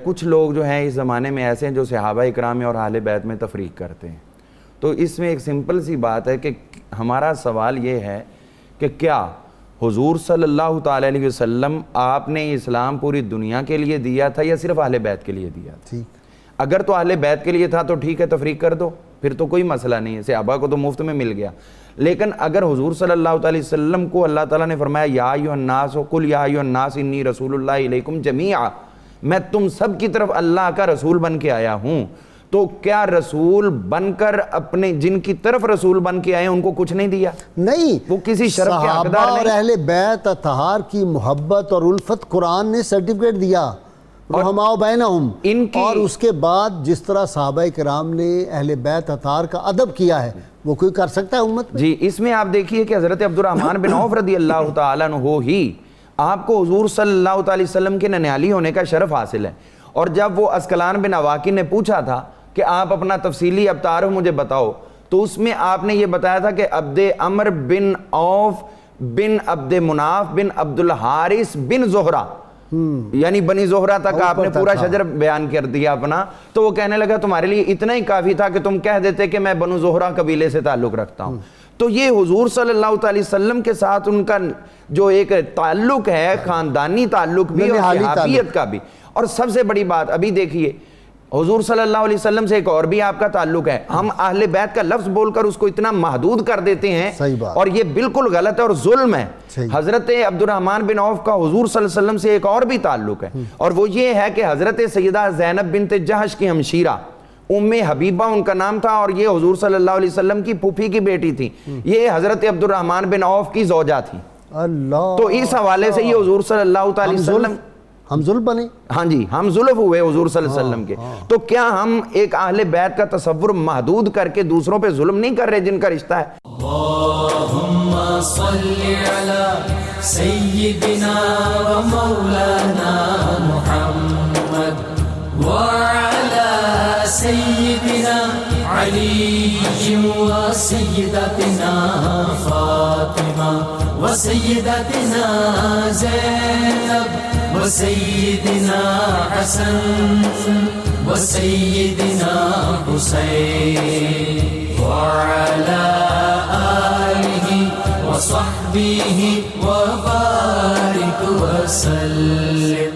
کچھ لوگ جو ہیں اس زمانے میں ایسے ہیں جو صحابہ اکرام اور اہل بیت میں تفریق کرتے ہیں۔ تو اس میں ایک سمپل سی بات ہے کہ ہمارا سوال یہ ہے کہ کیا حضور صلی اللہ تعالی علیہ وسلم آپ نے اسلام پوری دنیا کے لیے دیا تھا یا صرف اہل بیت کے لیے دیا تھا؟ ٹھیک، اگر تو اہل بیت کے لیے تھا تو ٹھیک ہے، تفریق کر دو، پھر تو کوئی مسئلہ نہیں ہے، صحابہ کو تو مفت میں مل گیا۔ لیکن اگر حضور صلی اللہ علیہ وسلم کو اللہ تعالیٰ نے فرمایا یا ایھا الناس قل یا ایھا الناس انی رسول اللہ الیکم جمیعا، میں تم سب کی طرف اللہ کا رسول بن کے آیا ہوں، تو کیا رسول بن کر اپنے جن کی طرف رسول بن کے آئے ان کو کچھ نہیں دیا؟ نہیں، وہ کسی شرف کے صحابہ حقدار اور نہیں۔ اہل بیت اطہار کی محبت اور الفت قرآن نے سرٹیفکیٹ دیا، رحماء بینہم، ان کی، اور اس کے بعد جس طرح صحابہ کرام نے اہل بیت اطہار کا ادب کیا ہے وہ کوئی کر سکتا ہے امت میں؟ جی اس میں آپ دیکھیے کہ حضرت عبد الرحمن بن عوف رضی اللہ تعالیٰ عنہ ہی آپ کو حضور صلی اللہ علیہ وسلم کے ننیالی ہونے کا شرف حاصل ہے۔ اور جب وہ اسکلان بن عواقی نے پوچھا تھا کہ آپ اپنا تفصیلی ابتعارف مجھے بتاؤ، تو اس میں آپ نے یہ بتایا تھا کہ عبد عمر بن عوف بن عبد مناف بن عبد الحارث بن زہرہ، یعنی بنی زہرہ تک آپ نے پورا شجر بیان کر دیا اپنا۔ تو وہ کہنے لگا تمہارے لیے اتنا ہی کافی تھا کہ تم کہہ دیتے کہ میں بنو زہرہ قبیلے سے تعلق رکھتا ہوں۔ تو یہ حضور صلی اللہ علیہ وسلم کے ساتھ ان کا جو ایک تعلق ہے، خاندانی تعلق بھی اور صحابیت کا بھی۔ اور سب سے بڑی بات ابھی دیکھیے، حضور صلی اللہ علیہ وسلم سے ایک اور بھی آپ کا تعلق ہے، ہم اہل بیت کا لفظ بول کر اس کو اتنا محدود کر دیتے ہیں، اور یہ بالکل غلط ہے اور ظلم ہے۔ حضرت عبد الرحمن بن عوف کا حضور صلی اللہ علیہ وسلم سے ایک اور بھی تعلق ہے، اور وہ یہ ہے کہ حضرت سیدہ زینب بنت جہش کی ہمشیرہ ام حبیبہ ان کا نام تھا، اور یہ حضور صلی اللہ علیہ وسلم کی پھوپھی کی بیٹی تھی، یہ حضرت عبد الرحمن بن عوف کی زوجہ تھی۔ اللہ، تو اس حوالے سے یہ حضور صلی اللہ علیہ وسلم ہم ظلم بنے، ہاں جی، ہم ظلم ہوئے حضور صلی اللہ علیہ وسلم کے۔ تو کیا ہم ایک اہل بیت کا تصور محدود کر کے دوسروں پہ ظلم نہیں کر رہے جن کا رشتہ ہے؟ اللہم صلی علی سیدنا و مولانا محمد وعلی سیدنا علی و سیدتنا فاطمہ و سیدتنا زینب و سیدنا حسن و سیدنا حسین۔ وعلى آله وصحبه وبارك وسلم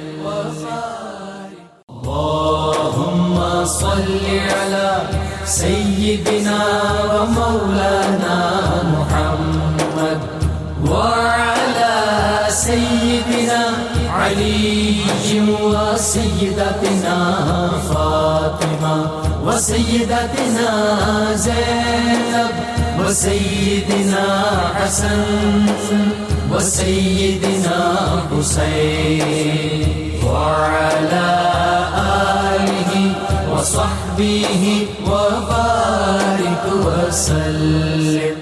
اللهم صل على سيدنا ومولانا محمد وعلى سيدنا علي وسيدتنا فاطمة وسيدتنا زينب وسيدنا حسن وسيدنا حسين وعلى آله وصحبه وبارك وسلم.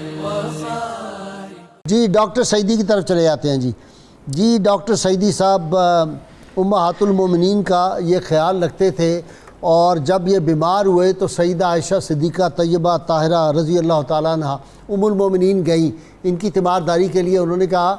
جی ڈاکٹر سعیدی کی طرف چلے جاتے ہیں. جی ڈاکٹر سعیدی صاحب امہات المومنین کا یہ خیال رکھتے تھے، اور جب یہ بیمار ہوئے تو سیدہ عائشہ صدیقہ طیبہ طاہرہ رضی اللہ تعالیٰ عنہ ام المومنین گئیں ان کی تیمارداری کے لیے. انہوں نے کہا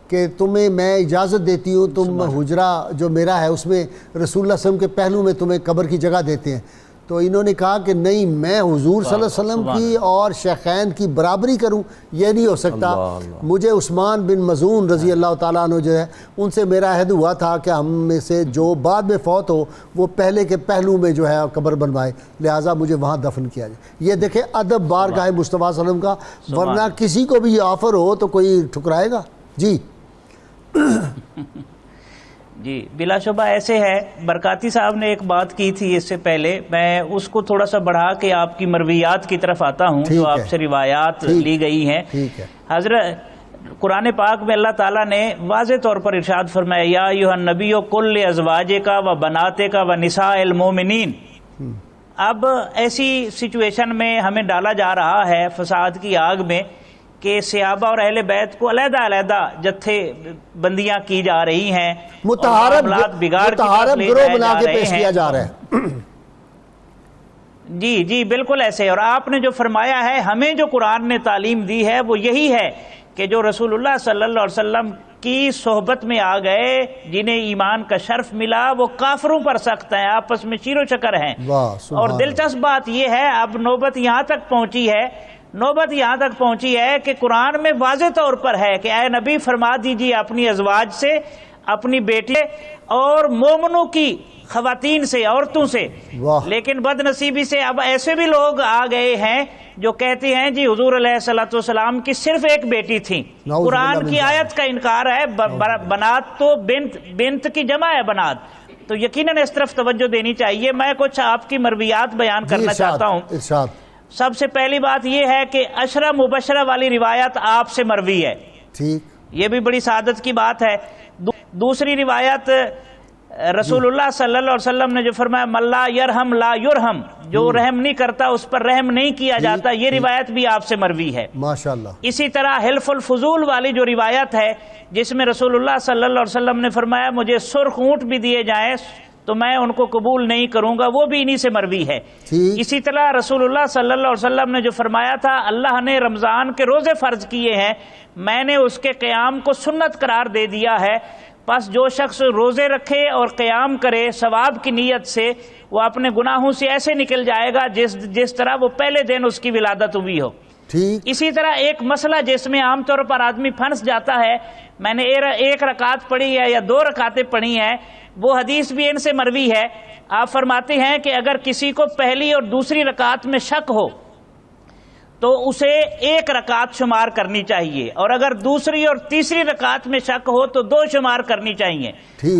کہ تمہیں میں اجازت دیتی ہوں، تم حجرہ جو میرا ہے اس میں رسول اللہ صلی اللہ علیہ وسلم کے پہلو میں تمہیں قبر کی جگہ دیتے ہیں. تو انہوں نے کہا کہ نہیں، میں حضور صلی اللہ علیہ وسلم کی اور شیخین کی برابری کروں یہ نہیں ہو سکتا. مجھے عثمان بن مظعون رضی اللہ تعالیٰ عنہ جو ہے ان سے میرا عہد ہوا تھا کہ ہم میں سے جو بعد میں فوت ہو وہ پہلے کے پہلو میں جو ہے قبر بنوائے، لہٰذا مجھے وہاں دفن کیا جائے. یہ دیکھیں ادب بارگاہ مصطفیٰ صلی اللہ علیہ وسلم کا، ورنہ کسی کو بھی یہ آفر ہو تو کوئی ٹھکرائے گا. جی جی بلا شبہ ایسے ہے. برکاتی صاحب نے ایک بات کی تھی اس سے پہلے، میں اس کو تھوڑا سا بڑھا کے آپ کی مرویات کی طرف آتا ہوں جو آپ سے روایات لی گئی ہیں. حضرت قرآن پاک میں اللہ تعالیٰ نے واضح طور پر ارشاد فرمایا یا ایھا النبی قل لازواجک و بناتک و نساء المؤمنین. اب ایسی سچویشن میں ہمیں ڈالا جا رہا ہے فساد کی آگ میں کہ صحابہ اور اہل بیت کو علیحدہ علیحدہ جتھے بندیاں کی جا رہی ہیں، متحارب گروہ بنا کے پیش کیا جا رہا ہے. جی بالکل ایسے. اور آپ نے جو فرمایا ہے ہمیں جو قرآن نے تعلیم دی ہے وہ یہی ہے کہ جو رسول اللہ صلی اللہ علیہ وسلم کی صحبت میں آ گئے، جنہیں ایمان کا شرف ملا، وہ کافروں پر سخت ہیں، آپس میں شیر و شکر ہیں. اور دلچسپ بات یہ ہے اب نوبت یہاں تک پہنچی ہے کہ قرآن میں واضح طور پر ہے کہ اے نبی فرما دیجیے اپنی ازواج سے، اپنی بیٹی اور مومنوں کی خواتین سے، عورتوں سے. لیکن بد نصیبی سے اب ایسے بھی لوگ آ گئے ہیں جو کہتے ہیں جی حضور علیہ الصلوۃ والسلام کی صرف ایک بیٹی تھی. قرآن کی آیت کا انکار ہے. بنات تو بنت کی جمع ہے بنات. تو یقیناً اس طرف توجہ دینی چاہیے. میں کچھ آپ کی مرویات بیان کرنا چاہتا ہوں. سب سے پہلی بات یہ ہے کہ عشرہ مبشرہ والی روایت آپ سے مروی ہے، یہ بھی بڑی سعادت کی بات ہے. دوسری روایت رسول اللہ صلی اللہ علیہ وسلم نے جو فرمایا من لا یرحم لا یرحم، جو رحم نہیں کرتا اس پر رحم نہیں کیا جاتا، یہ روایت بھی آپ سے مروی ہے ماشاءاللہ. اسی طرح حلف الفضول والی جو روایت ہے جس میں رسول اللہ صلی اللہ علیہ وسلم نے فرمایا مجھے سرخ اونٹ بھی دیے جائیں تو میں ان کو قبول نہیں کروں گا، وہ بھی انہی سے مروی ہے. اسی طرح رسول اللہ صلی اللہ علیہ وسلم نے جو فرمایا تھا اللہ نے رمضان کے روزے فرض کیے ہیں، میں نے اس کے قیام کو سنت قرار دے دیا ہے، پس جو شخص روزے رکھے اور قیام کرے ثواب کی نیت سے وہ اپنے گناہوں سے ایسے نکل جائے گا جس طرح وہ پہلے دن اس کی ولادت ہوئی ہو. اسی طرح ایک مسئلہ جس میں عام طور پر آدمی پھنس جاتا ہے، میں نے ایک رکعت پڑھی ہے یا 2 رکعتیں پڑھی ہیں، وہ حدیث بھی ان سے مروی ہے. آپ فرماتے ہیں کہ اگر کسی کو پہلی اور دوسری رکعت میں شک ہو تو اسے 1 رکعت شمار کرنی چاہیے، اور اگر دوسری اور تیسری رکعت میں شک ہو تو 2 شمار کرنی چاہیے،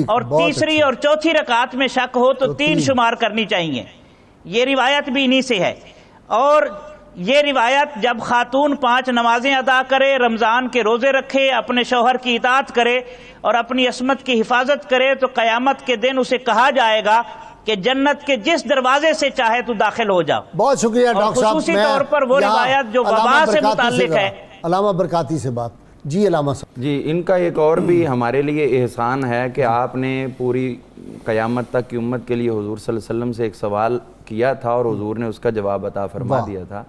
اور تیسری اور چوتھی رکعت میں شک ہو تو 3 شمار کرنی چاہیے. یہ روایت بھی انہی سے ہے. اور یہ روایت جب خاتون 5 نمازیں ادا کرے، رمضان کے روزے رکھے، اپنے شوہر کی اطاعت کرے اور اپنی عصمت کی حفاظت کرے تو قیامت کے دن اسے کہا جائے گا کہ جنت کے جس دروازے سے چاہے تو داخل ہو جاؤ. بہت شکریہ ڈاکٹر صاحب. خصوصی طور پر وہ روایت جو وبا سے متعلق ہے. علامہ برکاتی سے بات. جی علامہ صاحب. جی ان کا ایک اور بھی ہمارے لیے احسان ہے کہ آپ نے پوری قیامت تک کی امت کے لیے حضور صلی اللہ علیہ وسلم سے ایک سوال کیا تھا اور حضور نے اس کا جواب عطا فرما دیا تھا.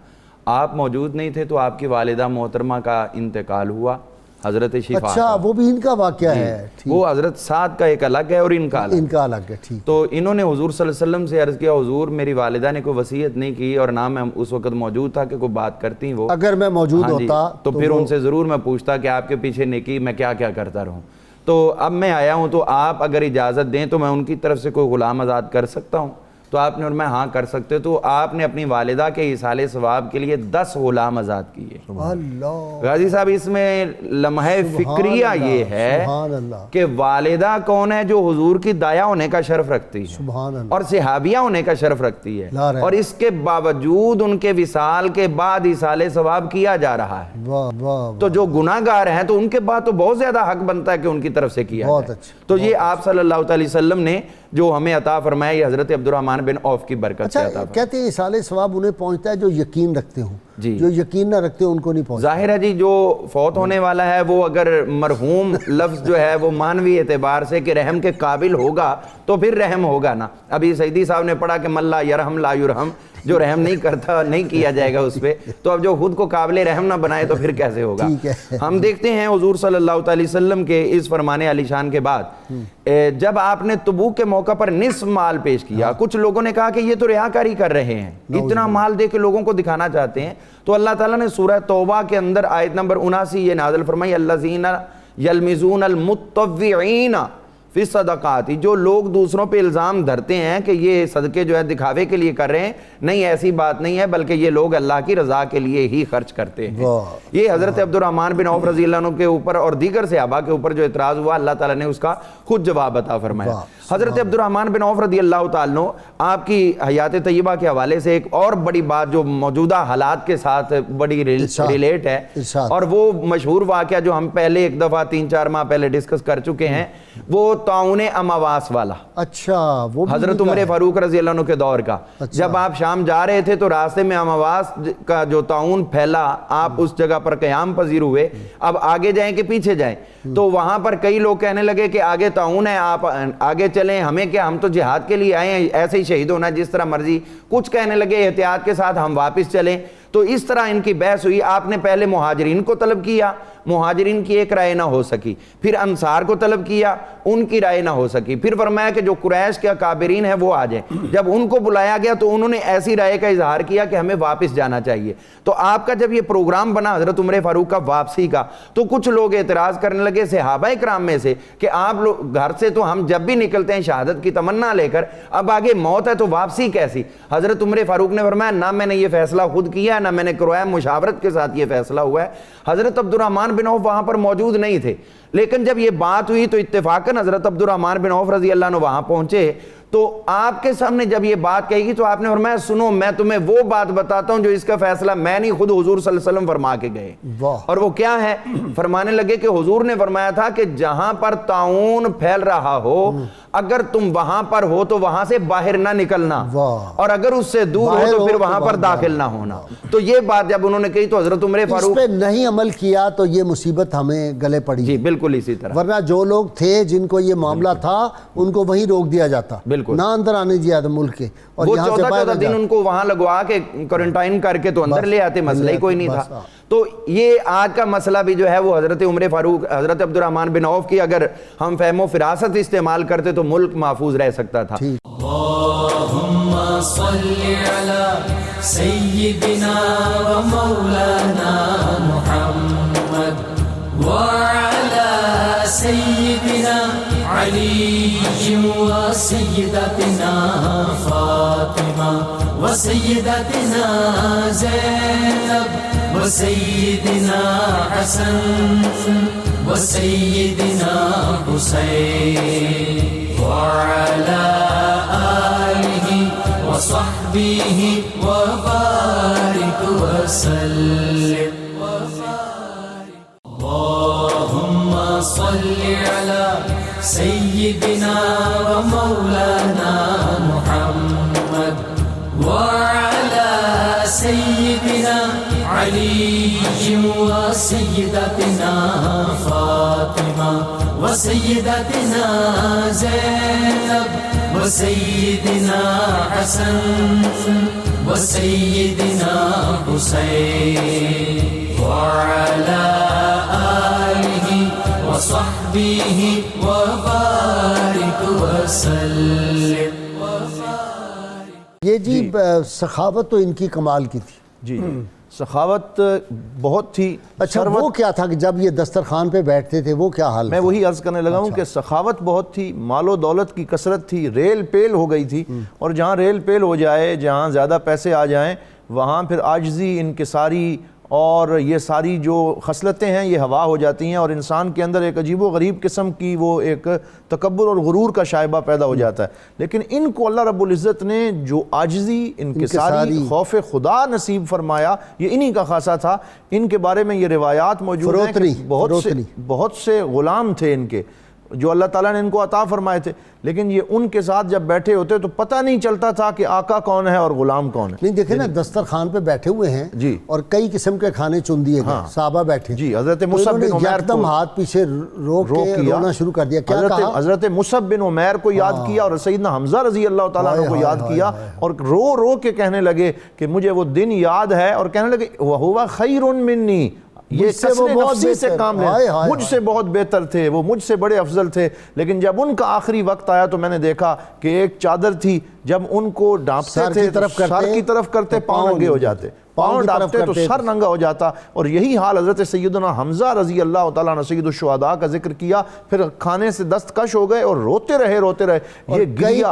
آپ موجود نہیں تھے تو آپ کی والدہ محترمہ کا انتقال ہوا حضرت شفا اچھا کا۔ وہ بھی ان کا واقعہ ہے، وہ حضرت سعد کا ایک الگ ہے اور ان کا الگ۔ ان کا الگ ہے، ٹھیک۔ تو انہوں نے حضور صلی اللہ علیہ وسلم سے عرض کیا حضور میری والدہ نے کوئی وصیت نہیں کی اور نہ میں اس وقت موجود تھا کہ کوئی بات کرتی وہ، اگر میں موجود ہاں جی، ہوتا تو پھر ان سے ضرور میں پوچھتا کہ آپ کے پیچھے نیکی میں کیا کیا کرتا رہوں۔ تو اب میں آیا ہوں تو آپ اگر اجازت دیں تو میں ان کی طرف سے کوئی غلام آزاد کر سکتا ہوں؟ تو آپ نے اور میں ہاں کر سکتے، تو آپ نے اپنی والدہ کے ایصال ثواب کے لیے 10 غلام آزاد کیے۔ اللہ، غازی صاحب اس میں لمحہ فکریہ یہ ہے سبحان اللہ، کہ والدہ کون ہے؟ جو حضور کی دایا ہونے کا شرف رکھتی ہے سبحان اللہ، اور صحابیہ ہونے کا شرف رکھتی ہے، لا رہے۔ اور اس کے باوجود ان کے وصال کے بعد ایصال ثواب کیا جا رہا ہے۔ واہ واہ، تو جو گناہ گار ہیں تو ان کے بعد تو بہت زیادہ حق بنتا ہے کہ ان کی طرف سے کیا بہت جائے۔ اچھا، تو یہ آپ صلی اللہ علیہ وسلم نے جو ہمیں عطا فرمایا یہ حضرت عبد الرحمن بن عوف کی برکت سے عطا اچھا فرمایا۔ کہتے ہیں ایصال ثواب انہیں پہنچتا ہے جو یقین رکھتے ہوں، جی۔ جو یقین نہ رکھتے ان کو نہیں پہنچتا۔ ظاہر ہے جی جو فوت ہونے والا ہے وہ اگر مرحوم لفظ جو ہے وہ مانوی اعتبار سے کہ رحم کے قابل ہوگا تو پھر رحم ہوگا نا۔ ابھی سیدی صاحب نے پڑھا کہ من لا یرحم لا یرحم، جو رحم نہیں کرتا نہیں کیا جائے گا اس پہ، تو اب جو خود کو قابل رحم نہ بنائے تو پھر کیسے ہوگا؟ ٹھیک ہے۔ ہم دیکھتے ہیں حضور صلی اللہ علیہ وسلم کے اس فرمان علی شان کے بعد جب آپ نے تبوک کے موقع پر نصف مال پیش کیا، کچھ لوگوں نے کہا کہ یہ تو ریاکاری کر رہے ہیں، اتنا مال دے کے لوگوں کو دکھانا چاہتے ہیں، تو اللہ تعالیٰ نے سورہ توبہ کے اندر آیت نمبر 79 یہ نازل فرمائی، الذین یلمزون المتطوعین فی الصدقات، جو لوگ دوسروں پہ الزام دھرتے ہیں کہ یہ صدقے جو ہے دکھاوے کے لیے کر رہے ہیں، نہیں ایسی بات نہیں ہے، بلکہ یہ لوگ اللہ کی رضا کے لیے ہی خرچ کرتے ہیں۔ یہ حضرت عبد الرحمن بن عوف رضی اللہ عنہ کے اوپر اور دیگر صحابہ کے اوپر جو اعتراض ہوا، اللہ تعالیٰ نے اس کا خود جواب عطا فرمایا۔ حضرت عبد الرحمن بن عوف رضی اللہ تعالیٰ عنہ آپ کی حیات طیبہ کے حوالے سے ایک اور بڑی بات جو موجودہ حالات کے ساتھ بڑی ریلیٹ ہے، اور وہ مشہور واقعہ جو ہم پہلے ایک دفعہ 3-4 ماہ پہلے ڈسکس کر چکے ہیں، وہ طاعون امواس والا، اچھا وہ حضرت عمر فاروق رضی اللہ عنہ کے دور کا۔ جب آپ شام جا رہے تھے تو راستے میں امواس کا جو طاعون پھیلا، آپ اس جگہ پر قیام پذیر ہوئے، اب آگے جائیں کہ پیچھے جائیں؟ تو وہاں پر کئی لوگ کہنے لگے کہ آگے طاعون ہے، آپ آگے چلیں، ہمیں کیا، ہم تو جہاد کے لیے آئے ہیں، ایسے ہی شہید ہونا جس طرح مرضی۔ کچھ کہنے لگے احتیاط کے ساتھ ہم واپس چلیں۔ تو اس طرح ان کی بحث ہوئی۔ آپ نے پہلے مہاجرین کو طلب کیا، مہاجرین کی ایک رائے نہ ہو سکی، پھر انصار کو طلب کیا، ان کی رائے نہ ہو سکی، پھر فرمایا کہ جو قریش کے اکابرین ہیں وہ آ جائیں۔ جب ان کو بلایا گیا تو انہوں نے ایسی رائے کا اظہار کیا کہ ہمیں واپس جانا چاہیے۔ تو آپ کا جب یہ پروگرام بنا حضرت عمر فاروق کا واپسی کا، تو کچھ لوگ اعتراض کرنے لگے صحابہ کرام میں سے کہ آپ لوگ گھر سے تو ہم جب بھی نکلتے ہیں شہادت کی تمنا لے کر، اب آگے موت ہے تو واپسی کیسی؟ حضرت عمر فاروق نے فرمایا نہ میں نے یہ فیصلہ خود کیا، نہ میں نے کروایا، مشاورت کے ساتھ یہ فیصلہ ہوا ہے۔ حضرت عبد الرحمن بن عوف وہاں پر موجود نہیں تھے، لیکن جب یہ بات ہوئی تو اتفاقاً حضرت عبد الرحمن بن عوف رضی اللہ عنہ وہاں پہنچے۔ تو آپ کے سامنے جب یہ بات کہی گی تو آپ نے فرمایا سنو میں تمہیں وہ بات بتاتا ہوں جو اس کا فیصلہ میں نہیں خود حضور صلی اللہ علیہ وسلم فرما کے گئے۔ اور وہ کیا ہے؟ فرمانے لگے کہ حضور نے فرمایا تھا کہ جہاں پر طاعون پھیل رہا ہو اگر تم وہاں پر ہو تو وہاں سے باہر نہ نکلنا، اور اگر اس سے دور ہو تو پھر وہاں پر داخل نہ ہونا۔ تو یہ بات جب انہوں نے کہی تو حضرت عمر فاروق اس پہ نہیں عمل کیا تو یہ مصیبت ہمیں گلے پڑی۔ جی بالکل اسی طرح، ورنہ جو لوگ تھے جن کو یہ معاملہ تھا ان کو وہیں روک دیا جاتا، بالکل نہ اندر آنے دیا تھا ملک کے، اور وہ یہاں سے 14 دن ان کو وہاں لگوا کے کوارنٹائن کر کے تو اندر لے آتے، مسئلہ ہی کوئی نہیں تھا۔ تو یہ آج کا مسئلہ بھی جو ہے وہ حضرت عمر فاروق، حضرت عبد الرحمن بن عوف کی اگر ہم فہم و فراست استعمال کرتے تو ملک محفوظ رہ سکتا تھا۔ اللہم صلی علی سیدنا و مولانا محمد وعلی سیدنا علی و سیدتنا فاطمہ و سیدتنا زینب و سیدنا حسن و سیدنا حسین وعلى آله وصحبه وبارك وسلم اللهم صل على سيدنا ومولانا محمد وعلى سيدنا علي وسيدتنا فاطمة وسيدتنا زينب وسيدنا حسن وسيدنا حسين وعلى آله وصحبه وبارك وسلم. یہ جی سخاوت تو ان کی کمال کی تھی. جی سخاوت بہت تھی. اچھا وہ کیا تھا کہ جب یہ دسترخوان پہ بیٹھتے تھے وہ کیا حال میں وہی عرض کرنے لگا ہوں کہ سخاوت بہت تھی، مال و دولت کی کثرت تھی، ریل پیل ہو گئی تھی. اور جہاں ریل پیل ہو جائے، جہاں زیادہ پیسے آ جائیں، وہاں پھر عاجزی، انکساری اور یہ ساری جو خصلتیں ہیں یہ ہوا ہو جاتی ہیں، اور انسان کے اندر ایک عجیب و غریب قسم کی وہ ایک تکبر اور غرور کا شائبہ پیدا ہو جاتا ہے. لیکن ان کو اللہ رب العزت نے جو عاجزی، انکساری، خوف خدا نصیب فرمایا، یہ انہی کا خاصہ تھا. ان کے بارے میں یہ روایات موجود ہیں کہ بہت سے غلام تھے ان کے جو اللہ تعالیٰ نے ان کو عطا فرمائے تھے، لیکن یہ ان کے ساتھ جب بیٹھے ہوتے تو پتہ نہیں چلتا تھا کہ آقا کون ہے اور غلام کون ہے. نہیں دیکھیں نا، دسترخوان پہ بیٹھے ہوئے ہیں جی، اور کئی قسم کے کھانے چن دیے گئے، صحابہ بیٹھے جی. حضرت مصعب بن عمیر یکدم ہاتھ پیچھے روک کے رونا شروع کر دیا. کیا کہا؟ حضرت مصعب بن عمیر کو یاد کیا اور سیدنا حمزہ رضی اللہ تعالیٰ عنہ کو یاد کیا، اور رو رو کے کہنے لگے کہ مجھے وہ دن یاد ہے، اور کہنے لگے وَهُوَ خَيْرٌ مِّنِّي، یہ کسر نفسی سے کام لیں، مجھ سے بہت بہتر تھے، وہ مجھ سے بڑے افضل تھے. لیکن جب ان کا آخری وقت آیا تو میں نے دیکھا کہ ایک چادر تھی، جب ان کو ڈانپتے تھے سر کی طرف کرتے پاؤں ننگے ہو جاتے، پاؤں ڈانپتے تو سر ننگا ہو جاتا. اور یہی حال حضرت سیدنا حمزہ رضی اللہ تعالیٰ عنہ سید الشہداء کا ذکر کیا. پھر کھانے سے دستکش ہو گئے اور روتے رہے. یہ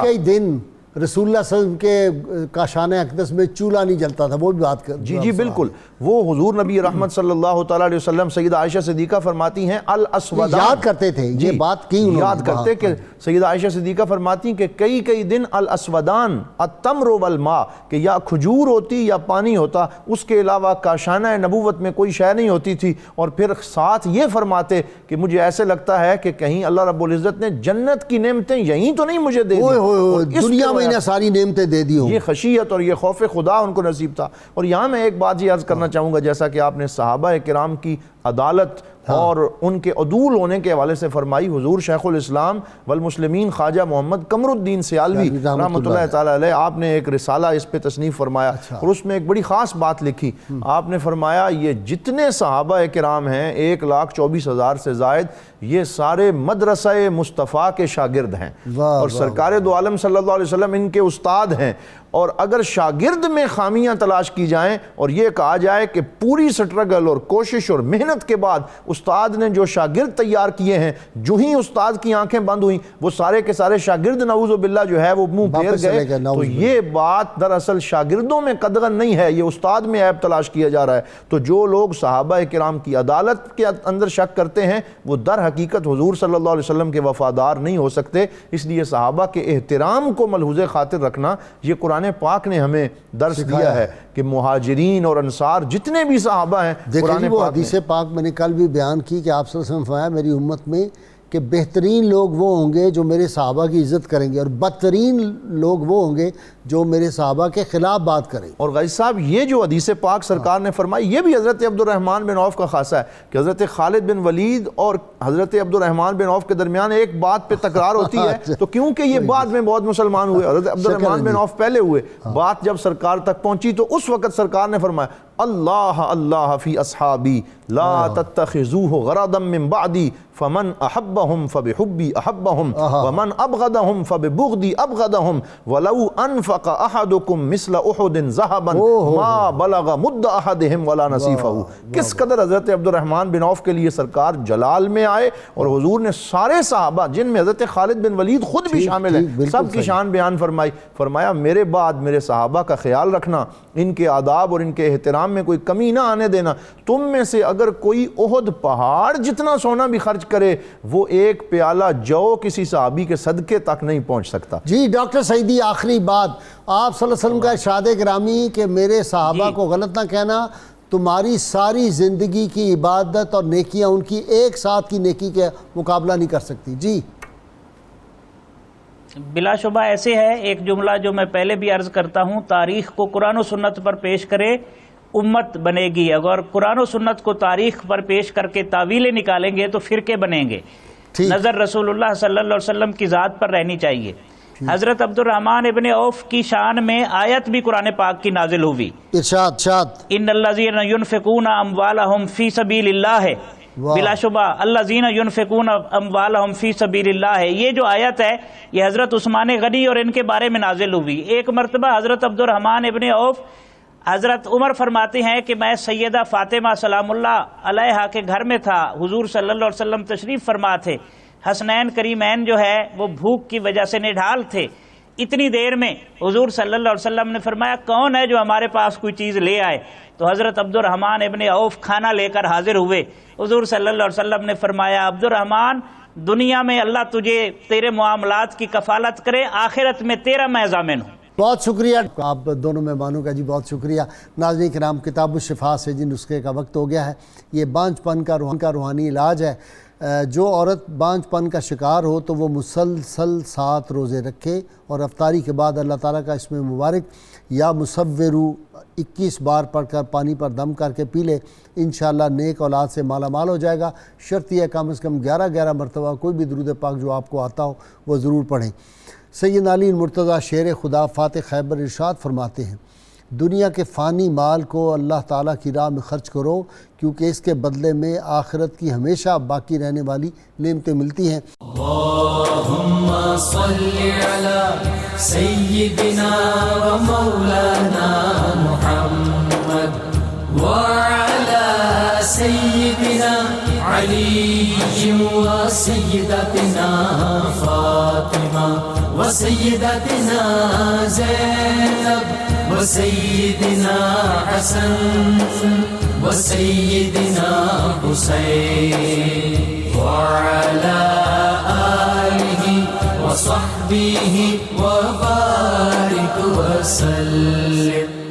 کئی دن رسول اللہ صلی اللہ علیہ وسلم کے کاشانہ اقدس میں چولہا نہیں جلتا تھا. وہ بھی بات کر جی بالکل. وہ حضور نبی رحمت صلی اللہ تعالیٰ علیہ وسلم سیدہ عائشہ صدیقہ فرماتی ہیں الاسودان، یاد کرتے تھے یہ بات کی انہوں نے، یاد کرتے کہ سیدہ عائشہ صدیقہ فرماتی ہیں کہ کئی دن الاسودان التمر والماء، کہ یا کھجور ہوتی یا پانی ہوتا، اس کے علاوہ کاشانہ نبوت میں کوئی شے نہیں ہوتی تھی. اور پھر ساتھ یہ فرماتے کہ مجھے ایسے لگتا ہے کہ کہیں اللہ رب العزت نے جنت کی نعمتیں یہیں تو نہیں مجھے دے دی، دنیا میں انہیں ساری نعمتیں دے دی ہوں. یہ خشیت اور یہ خوف خدا ان کو نصیب تھا. اور یہاں میں ایک بات یہ عرض کرنا چاہوں گا، جیسا کہ آپ نے صحابہ کرام کی عدالت اور ان کے عدول ہونے کے حوالے سے فرمائی، حضور شیخ الاسلام والمسلمین خواجہ محمد قمر الدین سیالوی رحمۃ اللہ تعالیٰ علیہ، آپ نے ایک رسالہ اس پہ تصنیف فرمایا اور اس میں ایک بڑی خاص بات لکھی. آپ نے فرمایا یہ جتنے صحابہ کرام ہیں 1,24,000 سے زائد، یہ سارے مدرسہ مصطفیٰ کے شاگرد ہیں، اور سرکار دو عالم صلی اللہ علیہ وسلم ان کے استاد ہیں. اور اگر شاگرد میں خامیاں تلاش کی جائیں اور یہ کہا جائے کہ پوری سٹرگل اور کوشش اور محنت کے بعد استاد نے جو شاگرد تیار کیے ہیں، جو ہی استاد کی آنکھیں بند ہوئیں وہ سارے کے سارے شاگرد نعوذ باللہ جو ہے وہ منہ پھیر گئے، تو یہ بات دراصل شاگردوں میں قدغن نہیں ہے، یہ استاد میں عیب تلاش کیا جا رہا ہے. تو جو لوگ صحابہ کرام کی عدالت کے اندر شک کرتے ہیں وہ در حقیقت حضور صلی اللہ علیہ وسلم کے وفادار نہیں ہو سکتے. اس لیے صحابہ کے احترام کو ملحوظ خاطر رکھنا، یہ قرآن پاک نے ہمیں درس دیا ہے کہ مہاجرین اور انصار جتنے بھی صحابہ ہیں، دیکھیں وہ حدیث پاک میں نے کل بھی بیان کی کہ آپ صلی اللہ علیہ وسلم فرمایا میری امت میں کہ بہترین لوگ وہ ہوں گے جو میرے صحابہ کی عزت کریں گے، اور بدترین لوگ وہ ہوں گے جو میرے صحابہ کے خلاف بات کریں. اور غازی صاحب یہ جو حدیث پاک سرکار نے فرمائی، یہ بھی حضرت عبد الرحمن بن عوف کا خاصہ ہے کہ حضرت خالد بن ولید اور حضرت عبد الرحمن بن عوف کے درمیان ایک بات پہ تکرار ہوتی ہے. تو کیونکہ یہ بعد میں بہت مسلمان ہوئے، حضرت عبد الرحمن بن عوف پہلے ہوئے، بات جب سرکار تک پہنچی تو اس وقت سرکار نے فرمایا اللہ اللہ فی اصحابی لا تتخذوه غرضا من بعدی فمن احبهم فبحبی احبهم ومن ابغضهم فببغضی ابغضهم ولو انفق احدکم مثل احد ذهبا ما بلغ مد احدهم ولا نصیفه. کس قدر حضرت عبد الرحمن بن عوف کے لیے سرکار جلال میں آئے، اور حضور نے سارے صحابہ جن میں حضرت خالد بن ولید خود بھی شامل ہیں سب کی شان بیان فرمائی. فرمایا میرے بعد میرے صحابہ کا خیال رکھنا، ان کے آداب اور ان کے احترام میں کوئی کمی نہ آنے دینا. تم میں سے اگر کوئی احد پہاڑ جتنا سونا بھی خرچ کرے، وہ ایک پیالہ جو کسی صحابی کے صدقے تک نہیں پہنچ سکتا. جی ڈاکٹر سعیدی، آخری بات آپ صلی اللہ علیہ وسلم کا ارشاد گرامی کہ میرے صحابہ کو غلط نہ کہنا، تمہاری ساری زندگی کی عبادت اور نیکیاں ان کی ایک ساتھ کی نیکی کے مقابلہ نہیں کر سکتی. جی بلا شبہ ایسے ہے. ایک جملہ جو میں پہلے بھی عرض کرتا ہوں، تاریخ کو قرآن و سنت پر پیش کرے امت بنے گی. اگر قرآن و سنت کو تاریخ پر پیش کر کے تعویلیں نکالیں گے تو فرقے بنیں گے. نظر رسول اللہ صلی اللہ علیہ وسلم کی ذات پر رہنی چاہیے. حضرت عبد الرحمن ابن عوف کی شان میں آیت بھی قرآن پاک کی نازل ہوئی. ارشاد ان الذین ينفقون اموالهم فی سبیل اللہ ہے بلا شبہ الذین ینفقون اموالہم فی سبیل اللہ ہے. یہ جو آیت ہے یہ حضرت عثمان غنی اور ان کے بارے میں نازل ہوئی. ایک مرتبہ حضرت عبد الرحمن ابن عوف حضرت عمر فرماتے ہیں کہ میں سیدہ فاطمہ سلام اللہ علیہا کے گھر میں تھا. حضور صلی اللہ علیہ وسلم تشریف فرما تھے. حسنین کریمین جو ہے وہ بھوک کی وجہ سے نڈھال تھے. اتنی دیر میں حضور صلی اللہ علیہ وسلم نے فرمایا کون ہے جو ہمارے پاس کوئی چیز لے آئے؟ تو حضرت عبد الرحمن ابن عوف کھانا لے کر حاضر ہوئے. حضور صلی اللہ علیہ وسلم نے فرمایا عبد الرحمن دنیا میں اللہ تجھے تیرے معاملات کی کفالت کرے، آخرت میں تیرا میں ضامن ہوں. بہت شکریہ آپ دونوں مہمانوں کا جی، بہت شکریہ. ناظرین کرام، کتاب الشفا سے جن نسخے کا وقت ہو گیا ہے. یہ بانجھ پن کا روحانی علاج ہے. جو عورت بانجھ پن کا شکار ہو تو وہ مسلسل 7 روزے رکھے اور افطاری کے بعد اللہ تعالیٰ کا اسم مبارک یا مصورو 21 بار پڑھ کر پانی پر دم کر کے پی لے. انشاءاللہ نیک اولاد سے مالا مال ہو جائے گا. شرط یہ کم از کم 11 مرتبہ کوئی بھی درود پاک جو آپ کو آتا ہو وہ ضرور پڑھیں. سید علی مرتضیٰ شیر خدا فاتح خیبر ارشاد فرماتے ہیں دنیا کے فانی مال کو اللہ تعالیٰ کی راہ میں خرچ کرو کیونکہ اس کے بدلے میں آخرت کی ہمیشہ باقی رہنے والی نعمتیں ملتی ہیں. اللہم صلی علی سیدنا و مولانا محمد وعلی سیدنا علی و سیدتنا فاطمہ و سیدتنا زینب و سیدنا حسن و سیدنا حسین وعلی آلہ و صحبہ و بارک وسلم.